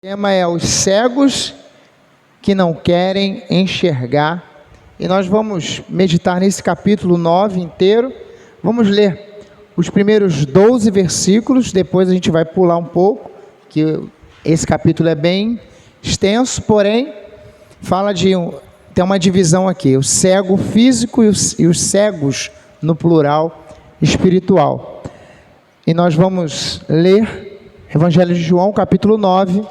O tema é os cegos que não querem enxergar, e nós vamos meditar nesse capítulo 9 inteiro. Vamos ler os primeiros 12 versículos, depois a gente vai pular um pouco, que esse capítulo é bem extenso, porém, tem uma divisão aqui, o cego físico e os cegos, no plural, espiritual. E nós vamos ler Evangelho de João, capítulo 9,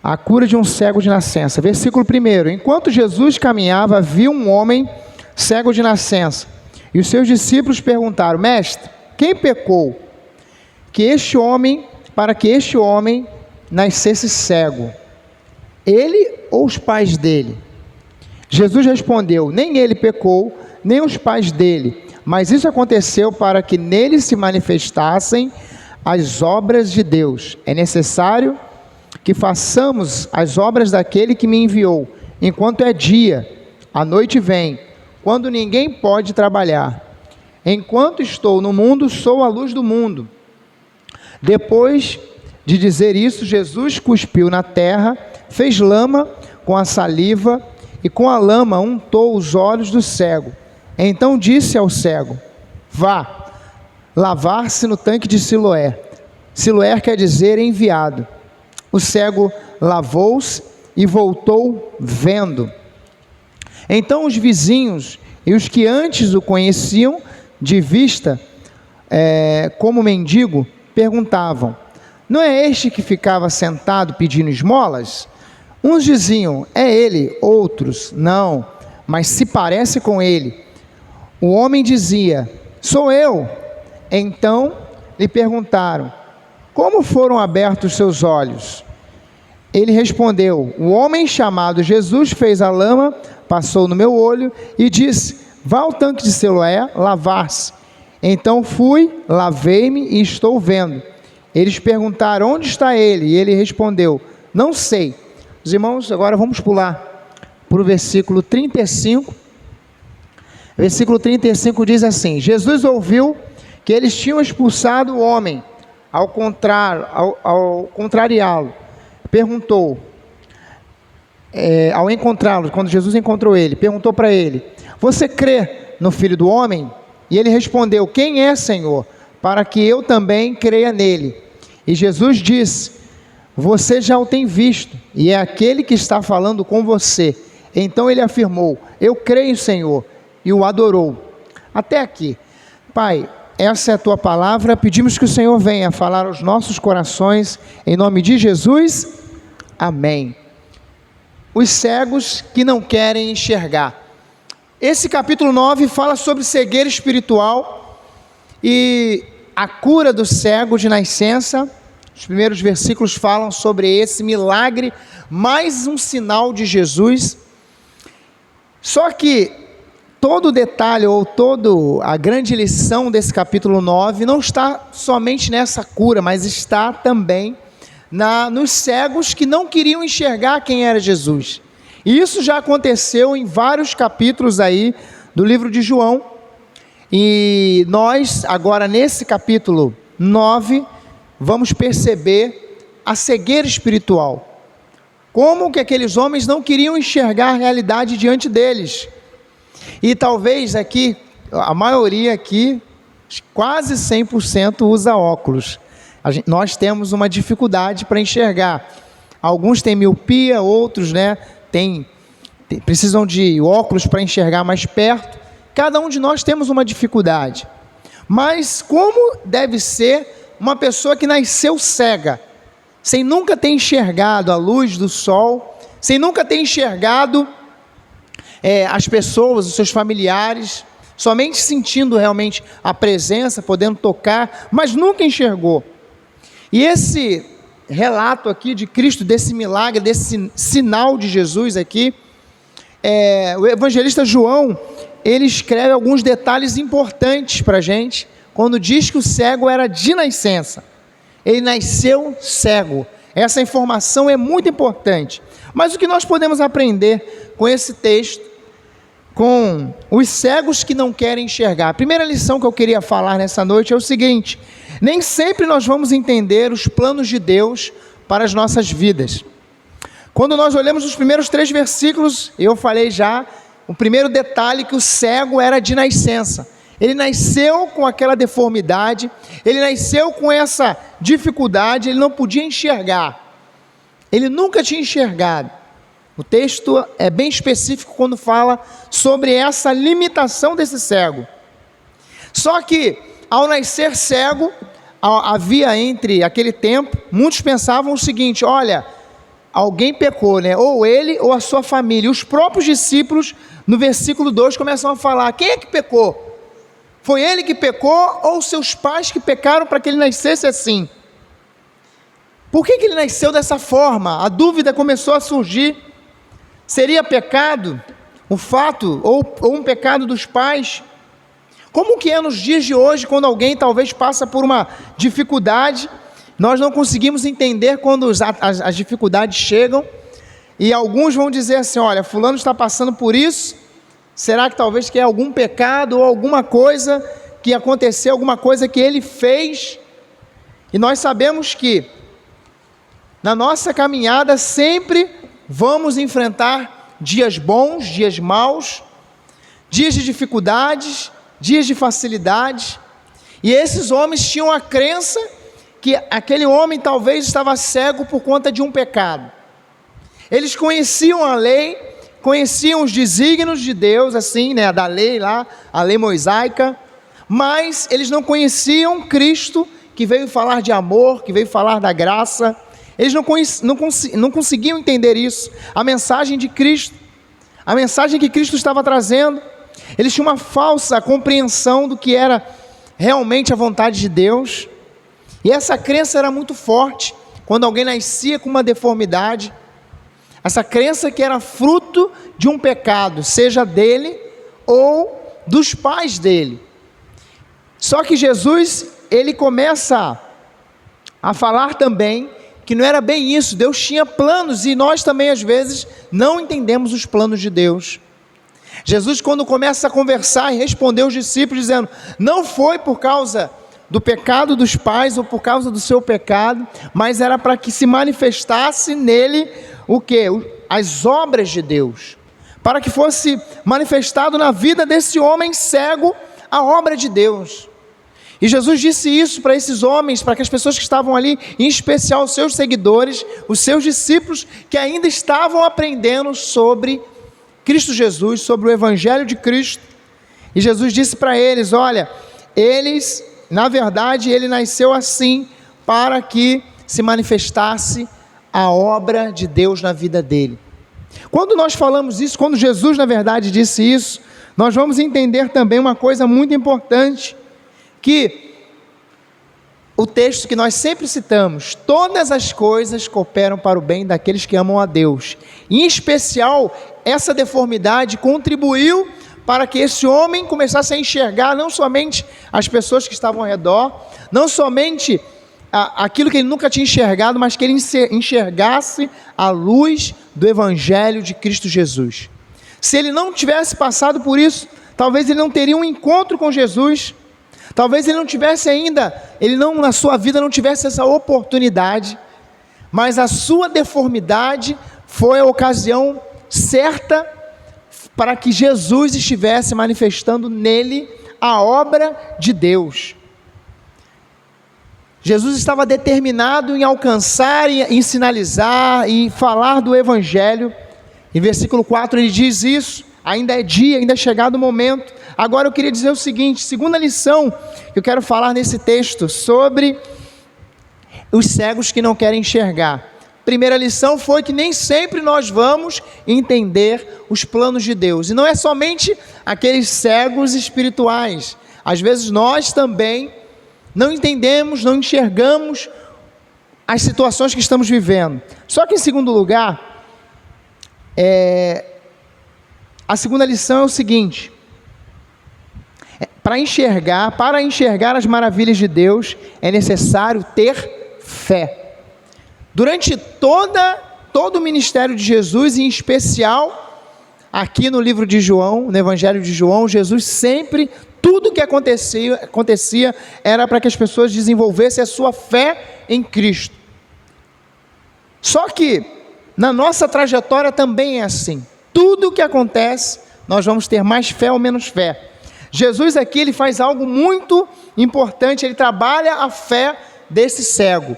a cura de um cego de nascença. Versículo 1. Enquanto Jesus caminhava, viu um homem cego de nascença. E os seus discípulos perguntaram: Mestre, quem pecou para que este homem nascesse cego? Ele ou os pais dele? Jesus respondeu: Nem ele pecou, nem os pais dele, mas isso aconteceu para que nele se manifestassem as obras de Deus. É necessário que façamos as obras daquele que me enviou, enquanto é dia. A noite vem, quando ninguém pode trabalhar. Enquanto estou no mundo, sou a luz do mundo. Depois de dizer isso, Jesus cuspiu na terra, fez lama com a saliva e com a lama untou os olhos do cego. Então disse ao cego: Vá lavar-se no tanque de Siloé. Siloé quer dizer enviado. O cego lavou-se e voltou vendo. Então os vizinhos e os que antes o conheciam de vista como mendigo perguntavam: Não é este que ficava sentado pedindo esmolas? Uns diziam: É ele. Outros: Não, mas se parece com ele. O homem dizia: Sou eu. Então lhe perguntaram: Como foram abertos seus olhos? Ele respondeu: O homem chamado Jesus fez a lama, passou no meu olho e disse: Vá ao tanque de Siloé lavar-se. Então fui, lavei-me e estou vendo. Eles perguntaram: Onde está ele? E ele respondeu: Não sei. Os irmãos, agora vamos pular para o versículo 35. Versículo 35 diz assim: Jesus ouviu que eles tinham expulsado o homem. Ao contrariá-lo, perguntou, ao encontrá-lo, quando Jesus encontrou ele, perguntou para ele: Você crê no Filho do Homem? E ele respondeu: Quem é, Senhor, para que eu também creia nele? E Jesus disse: Você já o tem visto, e é aquele que está falando com você. Então ele afirmou: Eu creio, Senhor, e o adorou. Até aqui. Pai, essa é a tua palavra, pedimos que o Senhor venha falar aos nossos corações, em nome de Jesus, amém. Os cegos que não querem enxergar. Esse capítulo 9 fala sobre cegueira espiritual e a cura do cego de nascença. Os primeiros versículos falam sobre esse milagre, mais um sinal de Jesus. Só que todo o detalhe, ou toda a grande lição desse capítulo 9, não está somente nessa cura, mas está também nos cegos que não queriam enxergar quem era Jesus. E isso já aconteceu em vários capítulos aí do livro de João. E nós, agora nesse capítulo 9, vamos perceber a cegueira espiritual. Como que aqueles homens não queriam enxergar a realidade diante deles. E talvez aqui, a maioria aqui, quase 100% usa óculos. Nós temos uma dificuldade para enxergar. Alguns têm miopia, outros precisam de óculos para enxergar mais perto. Cada um de nós temos uma dificuldade. Mas como deve ser uma pessoa que nasceu cega, sem nunca ter enxergado a luz do sol, sem nunca ter enxergado as pessoas, os seus familiares, somente sentindo realmente a presença, podendo tocar, mas nunca enxergou. E esse relato aqui de Cristo, desse milagre, desse sinal de Jesus aqui, o evangelista João, ele escreve alguns detalhes importantes para a gente, quando diz que o cego era de nascença. Ele nasceu cego. Essa informação é muito importante. Mas o que nós podemos aprender com esse texto, com os cegos que não querem enxergar? A primeira lição que eu queria falar nessa noite é o seguinte: nem sempre nós vamos entender os planos de Deus para as nossas vidas. Quando nós olhamos os primeiros 3 versículos, eu falei já, o primeiro detalhe que o cego era de nascença. Ele nasceu com aquela deformidade, ele nasceu com essa dificuldade, ele não podia enxergar. Ele nunca tinha enxergado. O texto é bem específico quando fala sobre essa limitação desse cego. Só que, ao nascer cego, havia entre aquele tempo, muitos pensavam o seguinte: olha, alguém pecou, né? Ou ele ou a sua família. E os próprios discípulos, no versículo 2, começam a falar: quem é que pecou? Foi ele que pecou ou seus pais que pecaram para que ele nascesse assim? Por que ele nasceu dessa forma? A dúvida começou a surgir. Seria pecado o fato, ou um pecado dos pais? Como que é nos dias de hoje, quando alguém talvez passa por uma dificuldade, nós não conseguimos entender quando as dificuldades chegam, e alguns vão dizer assim: olha, fulano está passando por isso, será que talvez que é algum pecado, ou alguma coisa que aconteceu, alguma coisa que ele fez? E nós sabemos que, na nossa caminhada, sempre vamos enfrentar dias bons, dias maus, dias de dificuldades, dias de facilidade. E esses homens tinham a crença que aquele homem talvez estava cego por conta de um pecado. Eles conheciam a lei, conheciam os desígnios de Deus, assim, né, da lei lá, a lei mosaica, mas eles não conheciam Cristo, que veio falar de amor, que veio falar da graça. Eles não conseguiam entender isso, a mensagem de Cristo, a mensagem que Cristo estava trazendo. Eles tinham uma falsa compreensão do que era realmente a vontade de Deus, e essa crença era muito forte, quando alguém nascia com uma deformidade, essa crença que era fruto de um pecado, seja dele ou dos pais dele. Só que Jesus, ele começa a falar também que não era bem isso. Deus tinha planos, e nós também às vezes não entendemos os planos de Deus. Jesus, quando começa a conversar e responder aos discípulos, dizendo: não foi por causa do pecado dos pais ou por causa do seu pecado, mas era para que se manifestasse nele o quê? As obras de Deus, para que fosse manifestado na vida desse homem cego a obra de Deus. E Jesus disse isso para esses homens, para que as pessoas que estavam ali, em especial os seus seguidores, os seus discípulos, que ainda estavam aprendendo sobre Cristo Jesus, sobre o Evangelho de Cristo. E Jesus disse para eles: olha, eles, na verdade, ele nasceu assim, para que se manifestasse a obra de Deus na vida dele. Quando nós falamos isso, quando Jesus, na verdade, disse isso, nós vamos entender também uma coisa muito importante, que o texto que nós sempre citamos: todas as coisas cooperam para o bem daqueles que amam a Deus. Em especial, essa deformidade contribuiu para que esse homem começasse a enxergar não somente as pessoas que estavam ao redor, não somente aquilo que ele nunca tinha enxergado, mas que ele enxergasse a luz do Evangelho de Cristo Jesus. Se ele não tivesse passado por isso, talvez ele não teria um encontro com Jesus, talvez ele não tivesse ainda, na sua vida não tivesse essa oportunidade, mas a sua deformidade foi a ocasião certa para que Jesus estivesse manifestando nele a obra de Deus. Jesus estava determinado em alcançar, em sinalizar e falar do Evangelho. Em versículo 4 ele diz isso: ainda é dia, ainda é chegado o momento. Agora eu queria dizer o seguinte, segunda lição que eu quero falar nesse texto, sobre os cegos que não querem enxergar. Primeira lição foi que nem sempre nós vamos entender os planos de Deus, e não é somente aqueles cegos espirituais. Às vezes nós também não entendemos, não enxergamos as situações que estamos vivendo. Só que em segundo lugar, a segunda lição é o seguinte: para enxergar as maravilhas de Deus, é necessário ter fé. Durante todo o ministério de Jesus, em especial aqui no livro de João, no Evangelho de João, Jesus sempre, tudo que acontecia era para que as pessoas desenvolvessem a sua fé em Cristo. Só que na nossa trajetória também é assim. Tudo o que acontece, nós vamos ter mais fé ou menos fé. Jesus aqui, ele faz algo muito importante, ele trabalha a fé desse cego.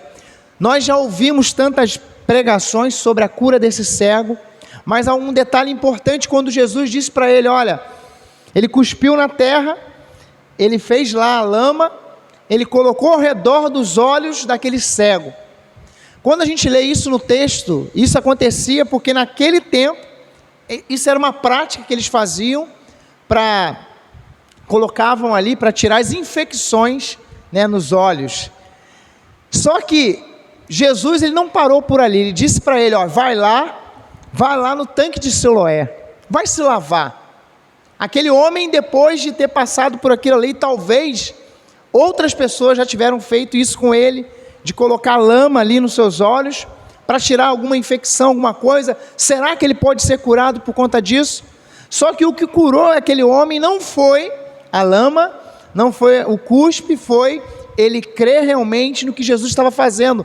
Nós já ouvimos tantas pregações sobre a cura desse cego, mas há um detalhe importante quando Jesus disse para ele, olha, ele cuspiu na terra, ele fez lá a lama, ele colocou ao redor dos olhos daquele cego. Quando a gente lê isso no texto, isso acontecia porque naquele tempo, isso era uma prática que eles faziam colocavam ali para tirar as infecções, né, nos olhos. Só que Jesus, ele não parou por ali, ele disse para ele, ó, vai lá no tanque de Siloé, vai se lavar. Aquele homem, depois de ter passado por aquilo ali, talvez outras pessoas já tiveram feito isso com ele, de colocar lama ali nos seus olhos, para tirar alguma infecção, alguma coisa. Será que ele pode ser curado por conta disso? Só que o que curou aquele homem não foi a lama, não foi o cuspe, foi ele crer realmente no que Jesus estava fazendo.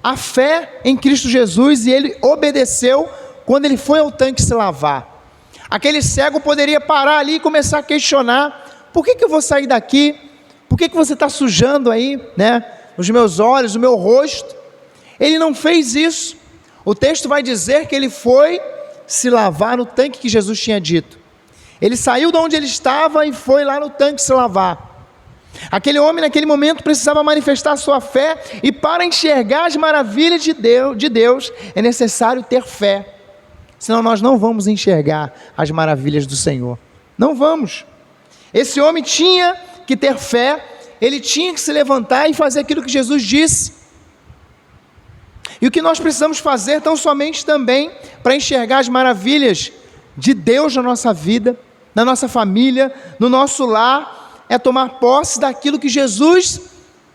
A fé em Cristo Jesus, e ele obedeceu quando ele foi ao tanque se lavar. Aquele cego poderia parar ali e começar a questionar, por que eu vou sair daqui? Por que você está sujando aí, né, os meus olhos, o meu rosto? Ele não fez isso. O texto vai dizer que ele foi se lavar no tanque que Jesus tinha dito. Ele saiu de onde ele estava e foi lá no tanque se lavar. Aquele homem naquele momento precisava manifestar sua fé, e para enxergar as maravilhas de Deus é necessário ter fé. Senão nós não vamos enxergar as maravilhas do Senhor. Não vamos. Esse homem tinha que ter fé, ele tinha que se levantar e fazer aquilo que Jesus disse. E o que nós precisamos fazer tão somente também para enxergar as maravilhas de Deus na nossa vida, na nossa família, no nosso lar, é tomar posse daquilo que Jesus,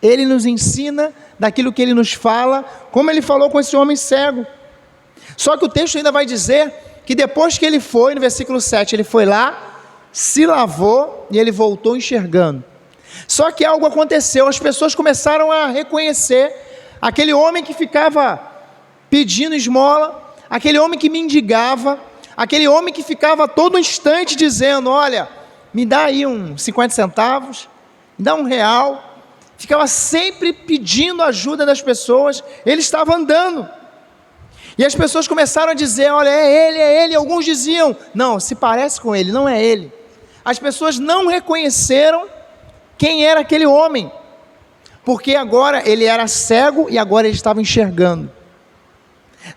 ele nos ensina, daquilo que ele nos fala, como ele falou com esse homem cego. Só que o texto ainda vai dizer que depois que ele foi, no versículo 7, ele foi lá, se lavou e ele voltou enxergando. Só que algo aconteceu, as pessoas começaram a reconhecer aquele homem que ficava pedindo esmola, aquele homem que mendigava, aquele homem que ficava a todo instante dizendo, olha, me dá aí 50 centavos, me dá R$1, ficava sempre pedindo ajuda das pessoas, ele estava andando, e as pessoas começaram a dizer, olha, é ele, alguns diziam, não, se parece com ele, não é ele. As pessoas não reconheceram quem era aquele homem, porque agora ele era cego e agora ele estava enxergando.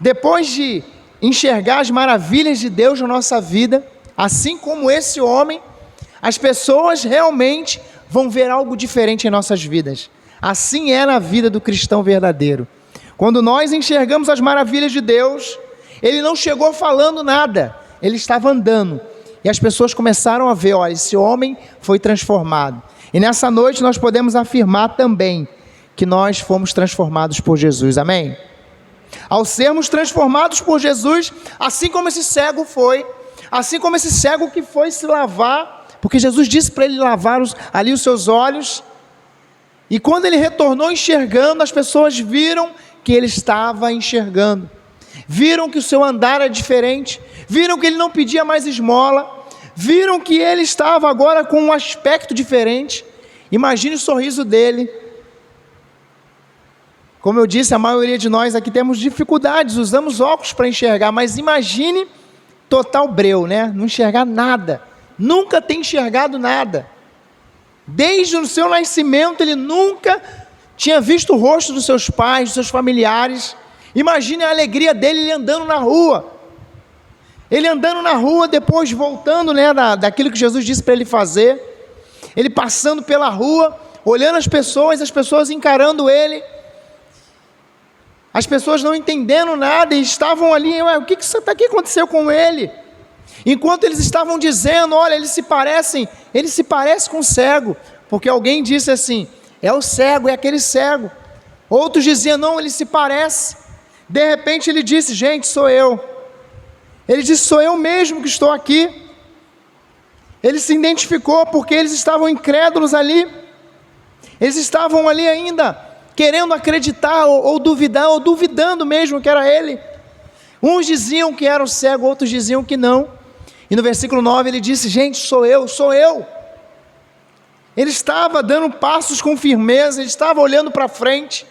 Depois de enxergar as maravilhas de Deus na nossa vida, assim como esse homem, as pessoas realmente vão ver algo diferente em nossas vidas. Assim é na vida do cristão verdadeiro. Quando nós enxergamos as maravilhas de Deus, ele não chegou falando nada, ele estava andando, e as pessoas começaram a ver, olha, esse homem foi transformado. E nessa noite nós podemos afirmar também que nós fomos transformados por Jesus, amém? Ao sermos transformados por Jesus, assim como esse cego foi, assim como esse cego que foi se lavar, porque Jesus disse para ele lavar ali os seus olhos, e quando ele retornou enxergando, as pessoas viram que ele estava enxergando, viram que o seu andar era diferente, viram que ele não pedia mais esmola, viram que ele estava agora com um aspecto diferente. Imagine o sorriso dele. Como eu disse, a maioria de nós aqui temos dificuldades, usamos óculos para enxergar, mas imagine total breu, né? Não enxergar nada, nunca tem enxergado nada. Desde o seu nascimento ele nunca tinha visto o rosto dos seus pais, dos seus familiares. Imagine a alegria dele, ele andando na rua. Ele andando na rua, depois voltando, né, daquilo que Jesus disse para ele fazer. Ele passando pela rua, olhando as pessoas encarando ele. As pessoas não entendendo nada e estavam ali, o que aconteceu com ele? Enquanto eles estavam dizendo, olha, ele se parece com o cego, porque alguém disse assim, é o cego, é aquele cego. Outros diziam, não, ele se parece. De repente ele disse, gente, sou eu. Ele disse, sou eu mesmo que estou aqui. Ele se identificou porque eles estavam incrédulos ali. Eles estavam ali ainda querendo acreditar ou duvidar, ou duvidando mesmo que era ele. Uns diziam que era o cego, outros diziam que não. E no versículo 9 ele disse: gente, sou eu. Ele estava dando passos com firmeza, ele estava olhando para frente,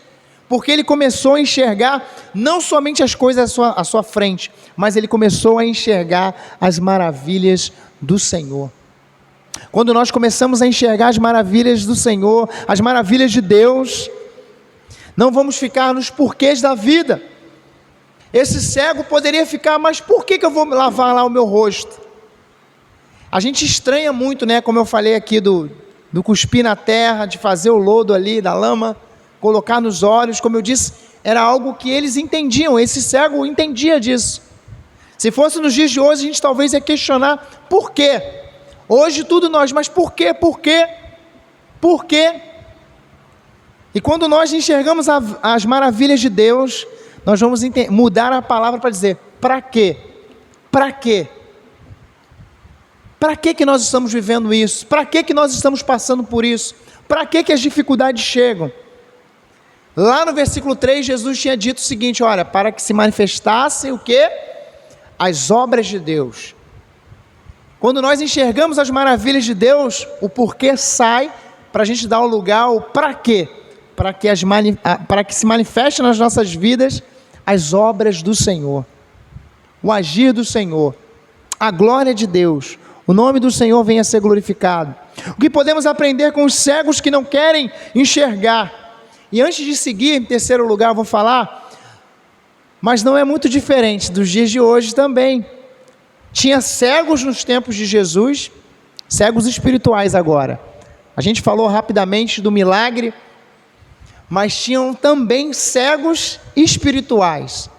porque ele começou a enxergar não somente as coisas à sua frente, mas ele começou a enxergar as maravilhas do Senhor. Quando nós começamos a enxergar as maravilhas do Senhor, as maravilhas de Deus, não vamos ficar nos porquês da vida. Esse cego poderia ficar: mas por que eu vou lavar lá o meu rosto? A gente estranha muito, né? Como eu falei aqui do cuspir na terra, de fazer o lodo ali, da lama, colocar nos olhos. Como eu disse, era algo que eles entendiam, esse cego entendia disso. Se fosse nos dias de hoje, a gente talvez ia questionar: por quê? Hoje tudo nós, mas por quê? Por quê? Por quê? E quando nós enxergamos as maravilhas de Deus, nós vamos mudar a palavra para dizer: para quê? Para quê? Para que nós estamos vivendo isso? Para que nós estamos passando por isso? Para que as dificuldades chegam? Lá no versículo 3, Jesus tinha dito o seguinte: olha, para que se manifestassem o quê? As obras de Deus. Quando nós enxergamos as maravilhas de Deus, o porquê sai para a gente dar o lugar, o para quê? Para que se manifestem nas nossas vidas as obras do Senhor, o agir do Senhor, a glória de Deus, o nome do Senhor venha a ser glorificado. O que podemos aprender com os cegos que não querem enxergar? E antes de seguir, em terceiro lugar, eu vou falar, mas não é muito diferente dos dias de hoje também. Tinha cegos nos tempos de Jesus, cegos espirituais agora. A gente falou rapidamente do milagre, mas tinham também cegos espirituais.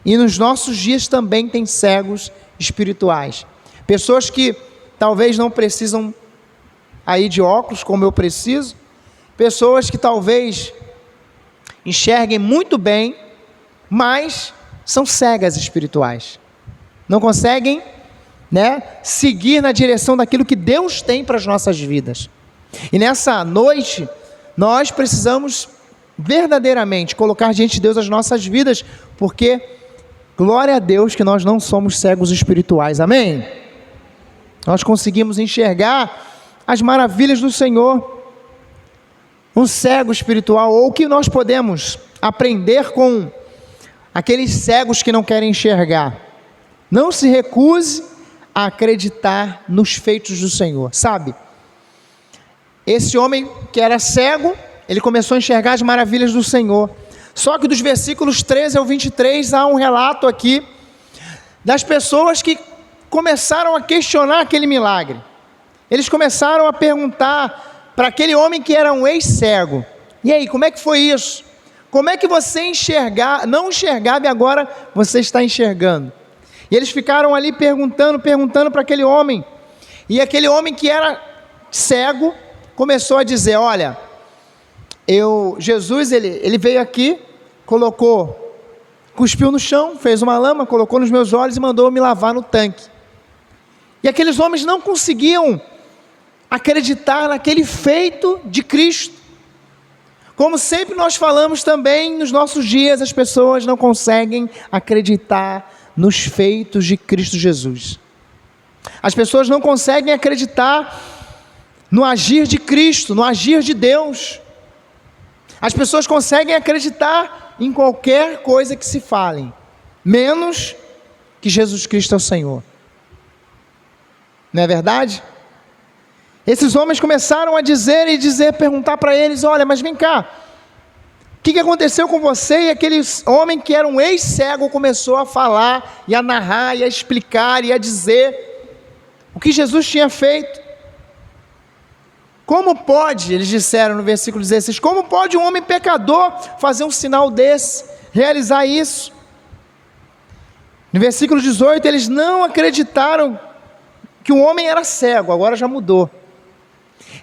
E nos nossos dias também tem cegos espirituais. Pessoas que talvez não precisam aí de óculos, como eu preciso. Pessoas que talvez enxerguem muito bem, mas são cegas espirituais. Não conseguem, seguir na direção daquilo que Deus tem para as nossas vidas. E nessa noite, nós precisamos verdadeiramente colocar diante de Deus as nossas vidas, porque glória a Deus que nós não somos cegos espirituais, amém? Nós conseguimos enxergar as maravilhas do Senhor. Um cego espiritual, ou o que nós podemos aprender com aqueles cegos que não querem enxergar: não se recuse a acreditar nos feitos do Senhor. Sabe, esse homem que era cego, ele começou a enxergar as maravilhas do Senhor. Só que dos versículos 13 ao 23 há um relato aqui das pessoas que começaram a questionar aquele milagre. Eles começaram a perguntar para aquele homem que era um ex-cego: e aí, como é que foi isso? Como é que você não enxergava e agora você está enxergando? E eles ficaram ali perguntando para aquele homem. E aquele homem que era cego começou a dizer: olha, Jesus ele veio aqui, cuspiu no chão, fez uma lama, colocou nos meus olhos e mandou me lavar no tanque. E aqueles homens não conseguiam acreditar naquele feito de Cristo. Como sempre nós falamos também nos nossos dias, as pessoas não conseguem acreditar nos feitos de Cristo Jesus. As pessoas não conseguem acreditar no agir de Cristo, no agir de Deus. As pessoas conseguem acreditar em qualquer coisa que se falem, menos que Jesus Cristo é o Senhor. Não é verdade? Esses homens começaram a perguntar para eles: olha, mas vem cá, o que aconteceu com você? E aquele homem que era um ex-cego começou a falar, e a narrar, e a explicar, e a dizer o que Jesus tinha feito. Como pode, eles disseram no versículo 16, como pode um homem pecador fazer um sinal desse, realizar isso? No versículo 18, eles não acreditaram que o homem era cego, agora já mudou.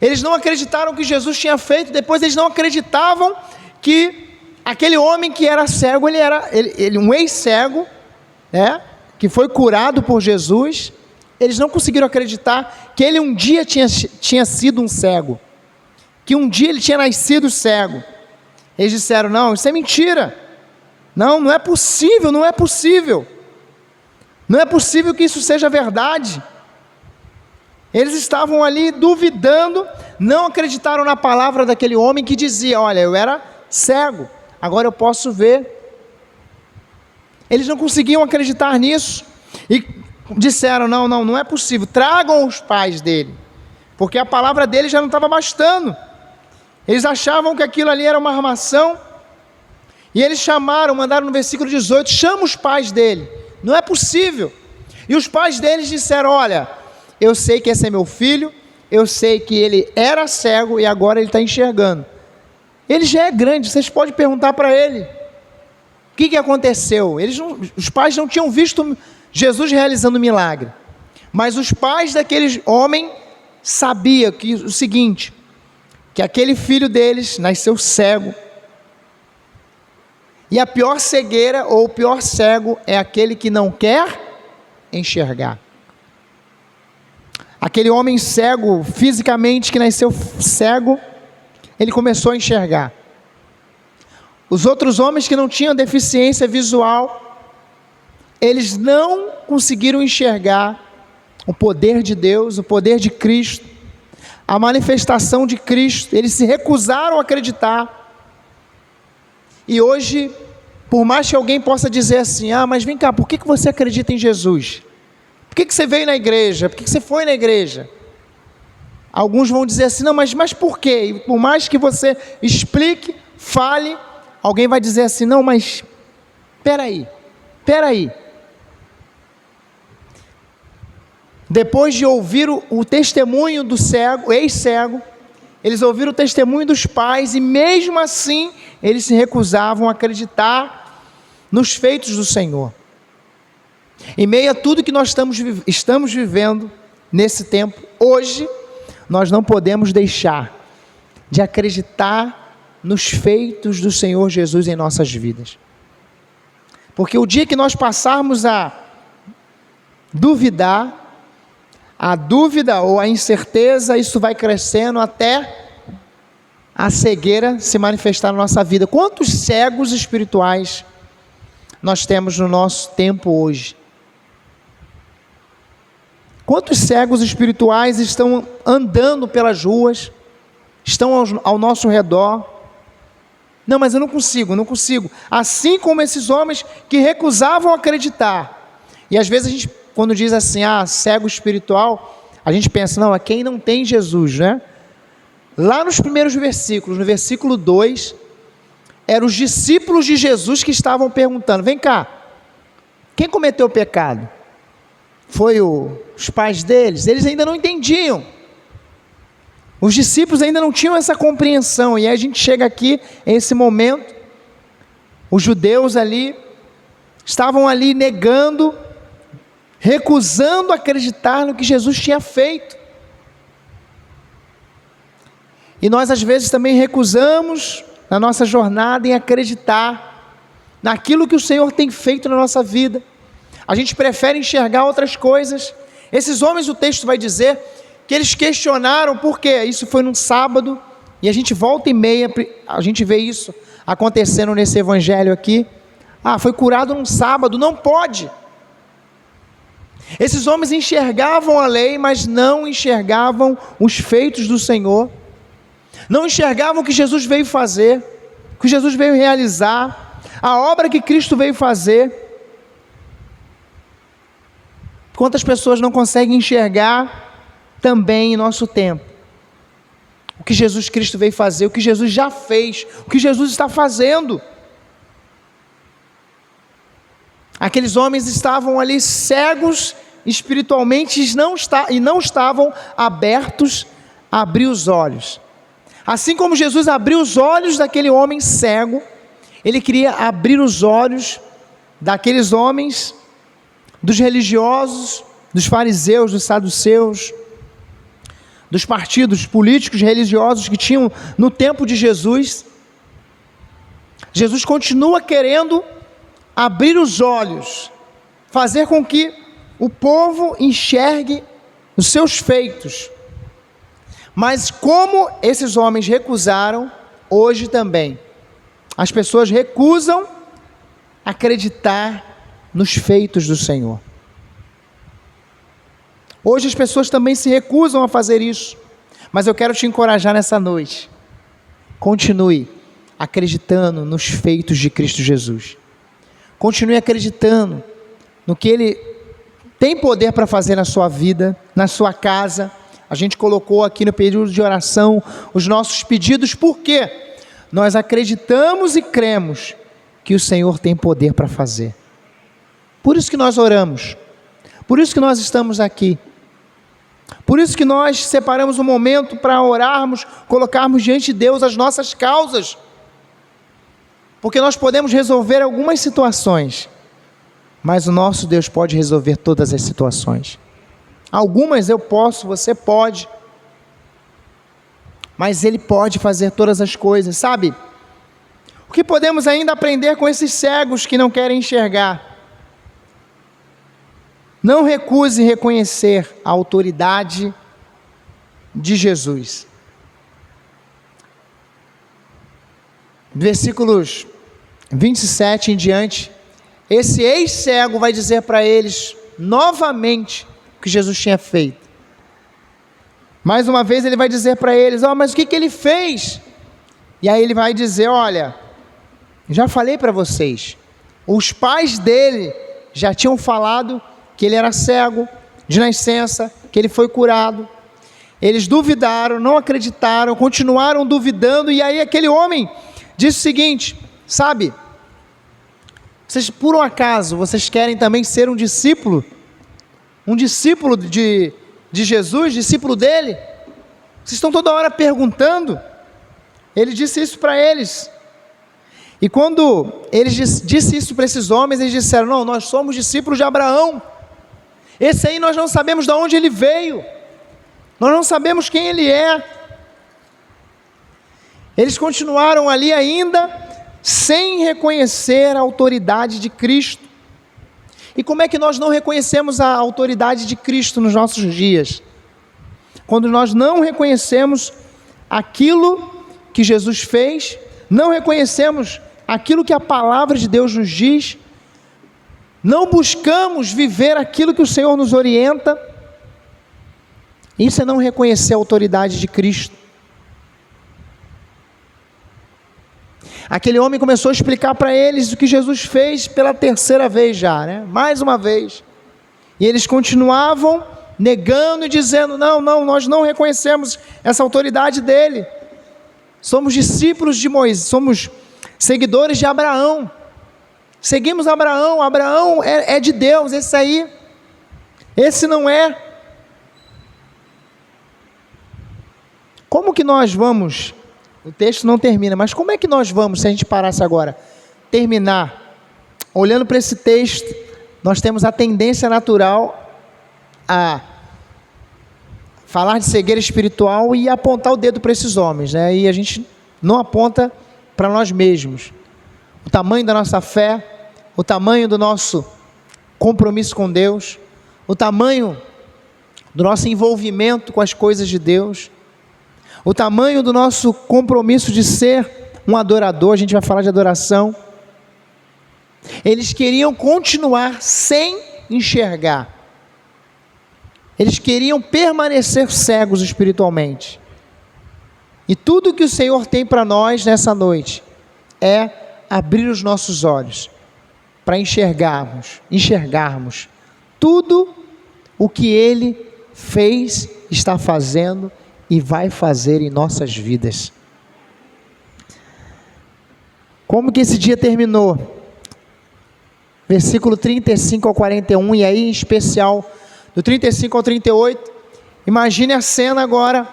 Eles não acreditaram que Jesus tinha feito, depois eles não acreditavam que aquele homem que era cego, ele era um ex-cego, que foi curado por Jesus. Eles não conseguiram acreditar que ele um dia tinha sido um cego, que um dia ele tinha nascido cego. Eles disseram: não, isso é mentira. Não, não é possível, não é possível. Não é possível que isso seja verdade. Eles estavam ali duvidando, não acreditaram na palavra daquele homem que dizia: olha, eu era cego, agora eu posso ver. Eles não conseguiam acreditar nisso e disseram: não é possível, tragam os pais dele, porque a palavra dele já não estava bastando. Eles achavam que aquilo ali era uma armação, e eles mandaram no versículo 18: chama os pais dele, não é possível. E os pais deles disseram: olha, eu sei que esse é meu filho, eu sei que ele era cego e agora ele está enxergando. Ele já é grande, vocês podem perguntar para ele o que aconteceu. Os pais não tinham visto Jesus realizando um milagre, mas os pais daquele homem sabiam o seguinte, que aquele filho deles nasceu cego, e a pior cegueira ou o pior cego é aquele que não quer enxergar. Aquele homem cego, fisicamente, que nasceu cego, ele começou a enxergar. Os outros homens que não tinham deficiência visual, eles não conseguiram enxergar o poder de Deus, o poder de Cristo, a manifestação de Cristo. Eles se recusaram a acreditar. E hoje, por mais que alguém possa dizer assim: mas vem cá, por que você acredita em Jesus? Por que você veio na igreja? Por que você foi na igreja? Alguns vão dizer assim: não, mas por quê? E por mais que você explique, fale, alguém vai dizer assim: não, mas peraí. Depois de ouvir o testemunho do cego, ex-cego, eles ouviram o testemunho dos pais, e mesmo assim, eles se recusavam a acreditar nos feitos do Senhor. Em meio a tudo que nós estamos vivendo nesse tempo, hoje, nós não podemos deixar de acreditar nos feitos do Senhor Jesus em nossas vidas. Porque o dia que nós passarmos a duvidar, a dúvida ou a incerteza, isso vai crescendo até a cegueira se manifestar na nossa vida. Quantos cegos espirituais nós temos no nosso tempo hoje? Quantos cegos espirituais estão andando pelas ruas, estão ao nosso redor? Não, mas eu não consigo. Assim como esses homens que recusavam acreditar. E às vezes a gente, quando diz assim, cego espiritual, a gente pensa: não, é quem não tem Jesus, né? Lá nos primeiros versículos, no versículo 2, eram os discípulos de Jesus que estavam perguntando: vem cá, quem cometeu o pecado? Foi os pais deles? Eles ainda não entendiam. Os discípulos ainda não tinham essa compreensão. E aí a gente chega aqui, em esse momento, os judeus ali, estavam ali negando, recusando acreditar no que Jesus tinha feito. E nós às vezes também recusamos, na nossa jornada, em acreditar naquilo que o Senhor tem feito na nossa vida. A gente prefere enxergar outras coisas. Esses homens, o texto vai dizer que eles questionaram por quê. Isso foi num sábado, e a gente volta e meia, a gente vê isso acontecendo nesse evangelho aqui. Foi curado num sábado, não pode. Esses homens enxergavam a lei, mas não enxergavam os feitos do Senhor, não enxergavam o que Jesus veio fazer, o que Jesus veio realizar, a obra que Cristo veio fazer. Quantas pessoas não conseguem enxergar também em nosso tempo o que Jesus Cristo veio fazer, o que Jesus já fez, o que Jesus está fazendo? Aqueles homens estavam ali cegos espiritualmente e não estavam abertos a abrir os olhos. Assim como Jesus abriu os olhos daquele homem cego, Ele queria abrir os olhos daqueles homens, dos religiosos, dos fariseus, dos saduceus, dos partidos políticos religiosos que tinham no tempo de Jesus. Jesus continua querendo abrir os olhos, fazer com que o povo enxergue os seus feitos. Mas como esses homens recusaram, hoje também As pessoas recusam acreditar nos feitos do Senhor. Hoje as pessoas também se recusam a fazer isso, mas eu quero te encorajar nessa noite. Continue acreditando nos feitos de Cristo Jesus. Continue acreditando no que Ele tem poder para fazer na sua vida, na sua casa. A gente colocou aqui no período de oração os nossos pedidos, porque nós acreditamos e cremos que o Senhor tem poder para fazer. Por isso que nós oramos, por isso que nós estamos aqui, por isso que nós separamos um momento para orarmos, colocarmos diante de Deus as nossas causas, porque nós podemos resolver algumas situações, mas o nosso Deus pode resolver todas as situações. Algumas eu posso, você pode, mas Ele pode fazer todas as coisas, sabe? O que podemos ainda aprender com esses cegos que não querem enxergar? Não recuse reconhecer a autoridade de Jesus. Versículos 27 em diante, esse ex-cego vai dizer para eles novamente o que Jesus tinha feito. Mais uma vez ele vai dizer para eles, mas o que ele fez? E aí ele vai dizer, olha, já falei para vocês, os pais dele já tinham falado que ele era cego de nascença, que ele foi curado. Eles duvidaram, não acreditaram, continuaram duvidando, e aí aquele homem disse o seguinte, sabe, vocês por um acaso, vocês querem também ser um discípulo de Jesus, discípulo dele? Vocês estão toda hora perguntando. Ele disse isso para eles, e quando ele disse isso para esses homens, eles disseram, não, nós somos discípulos de Abraão, esse aí nós não sabemos de onde ele veio, nós não sabemos quem ele é. Eles continuaram ali ainda, sem reconhecer a autoridade de Cristo. E como é que nós não reconhecemos a autoridade de Cristo nos nossos dias? Quando nós não reconhecemos aquilo que Jesus fez, não reconhecemos aquilo que a palavra de Deus nos diz, não buscamos viver aquilo que o Senhor nos orienta, isso é não reconhecer a autoridade de Cristo. Aquele homem começou a explicar para eles o que Jesus fez pela terceira vez já, mais uma vez, e eles continuavam negando e dizendo, não, nós não reconhecemos essa autoridade dele, somos discípulos de Moisés, somos seguidores de Abraão, seguimos Abraão, Abraão é de Deus, esse não é. Como que nós vamos, o texto não termina, mas como é que nós vamos, se a gente parasse agora, terminar, olhando para esse texto, nós temos a tendência natural a falar de cegueira espiritual e apontar o dedo para esses homens, e a gente não aponta para nós mesmos, o tamanho da nossa fé, o tamanho do nosso compromisso com Deus, o tamanho do nosso envolvimento com as coisas de Deus, o tamanho do nosso compromisso de ser um adorador. A gente vai falar de adoração. Eles queriam continuar sem enxergar, eles queriam permanecer cegos espiritualmente, e tudo que o Senhor tem para nós nessa noite, é abrir os nossos olhos, para enxergarmos tudo o que Ele fez, está fazendo, e vai fazer em nossas vidas. Como que esse dia terminou? Versículo 35 ao 41, e aí em especial, do 35 ao 38, imagine a cena agora,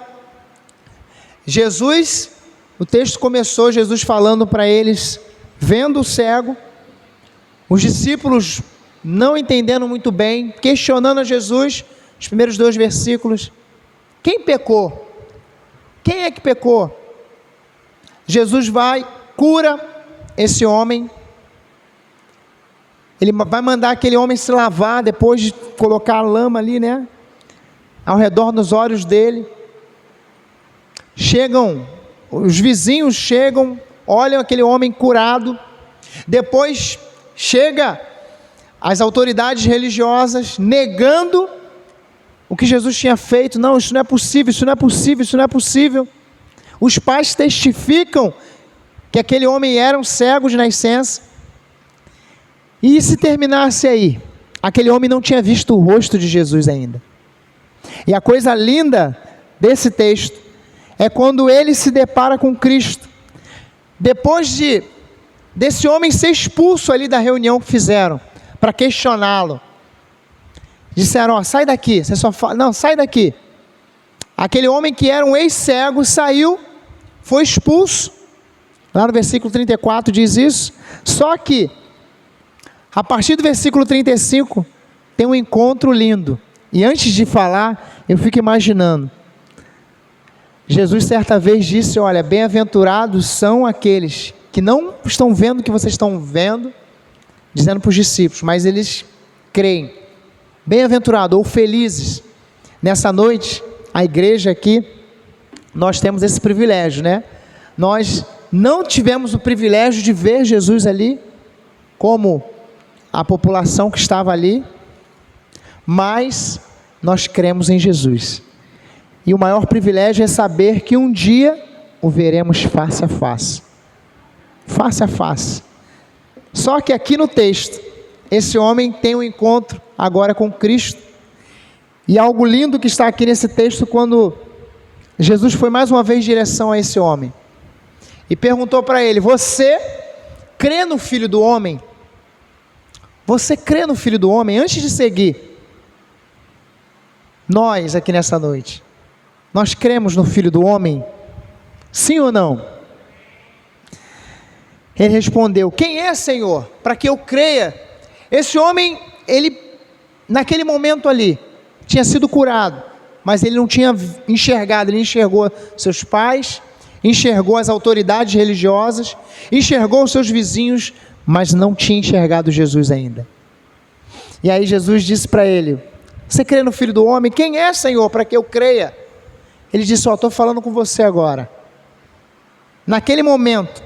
Jesus, o texto começou, Jesus falando para eles, vendo o cego, os discípulos não entendendo muito bem, questionando a Jesus, os primeiros 2 versículos, quem pecou? Quem é que pecou? Jesus vai, cura esse homem, ele vai mandar aquele homem se lavar, depois de colocar a lama ali, ao redor dos olhos dele. Os vizinhos chegam olham aquele homem curado. Depois chega as autoridades religiosas negando o que Jesus tinha feito. Não, isso não é possível, isso não é possível, isso não é possível. Os pais testificam que aquele homem era um cego de nascença. E se terminasse aí? Aquele homem não tinha visto o rosto de Jesus ainda. E a coisa linda desse texto é quando ele se depara com Cristo. Depois desse homem ser expulso ali da reunião que fizeram, para questioná-lo. Disseram, ó, sai daqui, você só fala, não, sai daqui. Aquele homem que era um ex-cego saiu, foi expulso. Lá no versículo 34 diz isso. Só que, a partir do versículo 35, tem um encontro lindo. E antes de falar, eu fico imaginando. Jesus certa vez disse, olha, bem-aventurados são aqueles que não estão vendo o que vocês estão vendo, dizendo para os discípulos, mas eles creem. Bem-aventurados ou felizes. Nessa noite, a igreja aqui, nós temos esse privilégio, né? Nós não tivemos o privilégio de ver Jesus ali, como a população que estava ali, mas nós cremos em Jesus. E o maior privilégio é saber que um dia o veremos face a face. Face a face. Só que aqui no texto, esse homem tem um encontro agora com Cristo. E algo lindo que está aqui nesse texto, quando Jesus foi mais uma vez em direção a esse homem. E perguntou para ele, você crê no Filho do Homem? Você crê no Filho do Homem? Antes de seguir, nós aqui nessa noite, nós cremos no Filho do Homem? Sim ou não? Ele respondeu, quem é, Senhor, para que eu creia? Esse homem, ele, naquele momento ali, tinha sido curado, mas ele não tinha enxergado, ele enxergou seus pais, enxergou as autoridades religiosas, enxergou os seus vizinhos, mas não tinha enxergado Jesus ainda. E aí Jesus disse para ele, você crê no Filho do Homem? Quem é, Senhor, para que eu creia? Ele disse, estou falando com você agora. Naquele momento,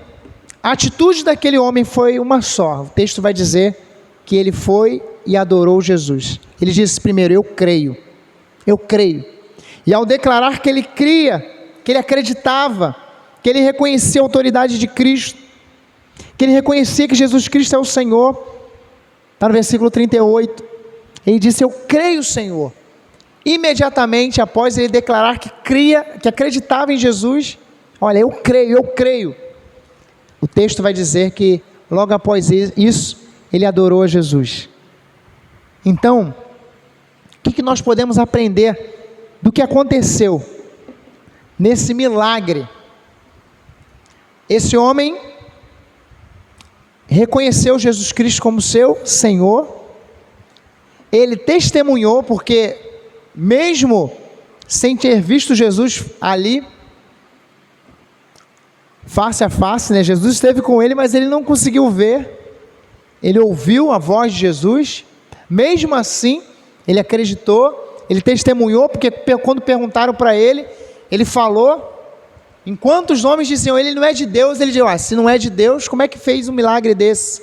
a atitude daquele homem foi uma só. O texto vai dizer que ele foi e adorou Jesus. Ele disse primeiro, eu creio. E ao declarar que ele cria, que ele acreditava, que ele reconhecia a autoridade de Cristo, que ele reconhecia que Jesus Cristo é o Senhor, está no versículo 38, ele disse, eu creio, Senhor. Imediatamente após ele declarar que cria, que acreditava em Jesus, olha, eu creio. O texto vai dizer que logo após isso, ele adorou a Jesus. Então, o que nós podemos aprender do que aconteceu nesse milagre? Esse homem reconheceu Jesus Cristo como seu Senhor, ele testemunhou, porque mesmo sem ter visto Jesus ali, face a face, né? Jesus esteve com ele, mas ele não conseguiu ver, ele ouviu a voz de Jesus, mesmo assim, ele acreditou, ele testemunhou, porque quando perguntaram para ele, ele falou, enquanto os homens diziam, ele não é de Deus, ele disse, se não é de Deus, como é que fez um milagre desse?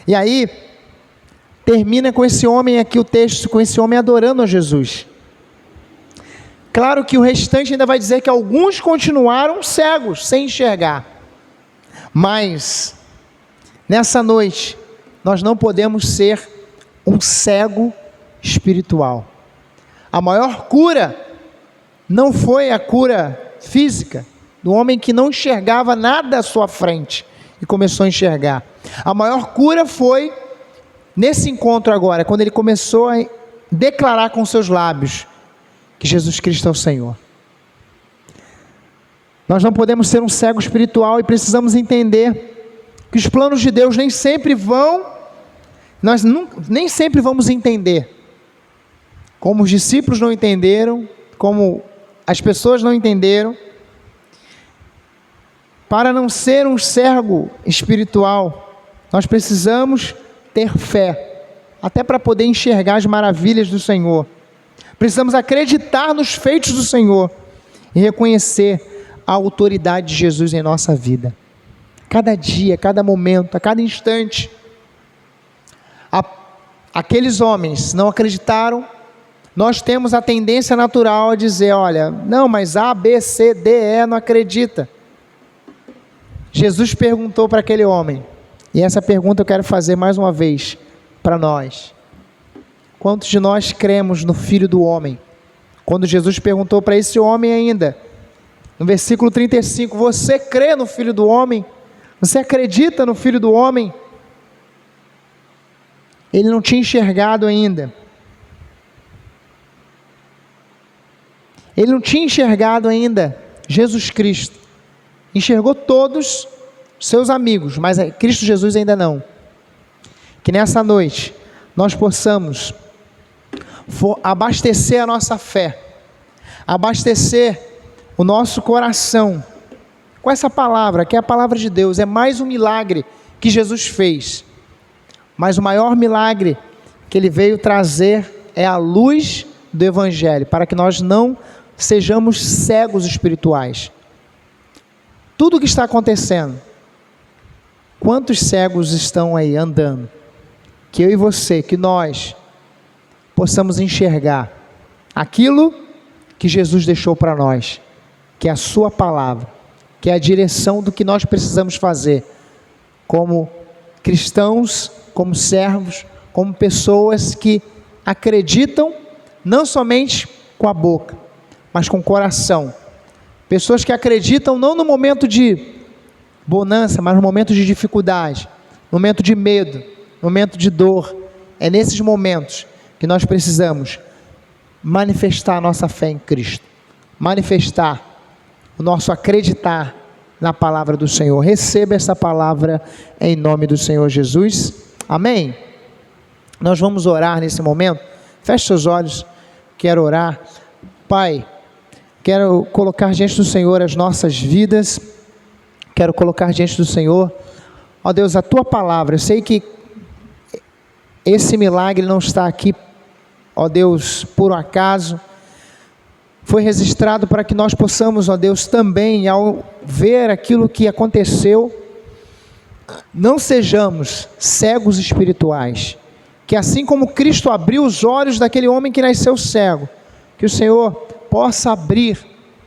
E aí, termina com esse homem aqui o texto, com esse homem adorando a Jesus. Claro que o restante ainda vai dizer que alguns continuaram cegos, sem enxergar. Mas, nessa noite, nós não podemos ser um cego espiritual. A maior cura não foi a cura física, do homem que não enxergava nada à sua frente e começou a enxergar. A maior cura foi nesse encontro agora, quando ele começou a declarar com seus lábios que Jesus Cristo é o Senhor. Nós não podemos ser um cego espiritual e precisamos entender que os planos de Deus nem sempre vamos entender. Como os discípulos não entenderam, como as pessoas não entenderam. Para não ser um cego espiritual, nós precisamos ter fé, até para poder enxergar as maravilhas do Senhor. Precisamos acreditar nos feitos do Senhor e reconhecer a autoridade de Jesus em nossa vida. cada dia, a cada momento, a cada instante. Aqueles homens não acreditaram. Nós temos a tendência natural a dizer, olha, não, mas A, B, C, D, E não acredita. Jesus perguntou para aquele homem, e essa pergunta eu quero fazer mais uma vez para nós. Quantos de nós cremos no Filho do Homem? Quando Jesus perguntou para esse homem ainda, no versículo 35, você crê no Filho do Homem? Você acredita no Filho do Homem? Ele não tinha enxergado ainda. Ele não tinha enxergado ainda Jesus Cristo. Enxergou todos seus amigos, mas Cristo Jesus ainda não. Que nessa noite nós possamos abastecer a nossa fé, abastecer o nosso coração com essa palavra, que é a palavra de Deus. É mais um milagre que Jesus fez, mas o maior milagre que Ele veio trazer é a luz do Evangelho, para que nós não sejamos cegos espirituais. Tudo o que está acontecendo, quantos cegos estão aí andando? Que eu e você, que nós possamos enxergar aquilo que Jesus deixou para nós, que é a sua palavra, que é a direção do que nós precisamos fazer, como cristãos, como servos, como pessoas que acreditam, não somente com a boca, mas com o coração. Pessoas que acreditam não no momento de bonança, mas no momento de dificuldade, no momento de medo, no momento de dor. É nesses momentos que nós precisamos manifestar a nossa fé em Cristo, manifestar o nosso acreditar na palavra do Senhor. Receba essa palavra em nome do Senhor Jesus. Amém? Nós vamos orar nesse momento. Feche seus olhos. Quero orar. Pai, quero colocar diante do Senhor as nossas vidas. Quero colocar diante do Senhor, ó Deus, a Tua palavra. Eu sei que esse milagre não está aqui, ó Deus, por um acaso. Foi registrado para que nós possamos, ó Deus, também, ao ver aquilo que aconteceu, não sejamos cegos espirituais. Que assim como Cristo abriu os olhos daquele homem que nasceu cego, que o Senhor possa abrir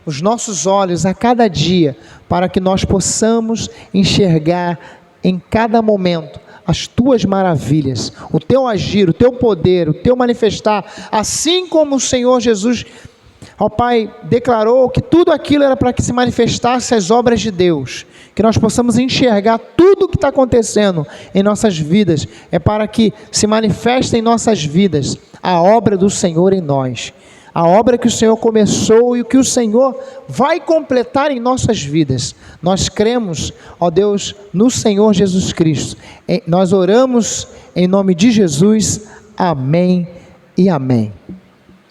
os nossos olhos a cada dia, para que nós possamos enxergar em cada momento as Tuas maravilhas, o Teu agir, o Teu poder, o Teu manifestar, assim como o Senhor Jesus, ó Pai, declarou que tudo aquilo era para que se manifestasse as obras de Deus, que nós possamos enxergar tudo o que está acontecendo em nossas vidas, é para que se manifeste em nossas vidas a obra do Senhor em nós, a obra que o Senhor começou e o que o Senhor vai completar em nossas vidas. Nós cremos, ó Deus, no Senhor Jesus Cristo. Nós oramos em nome de Jesus. Amém e amém.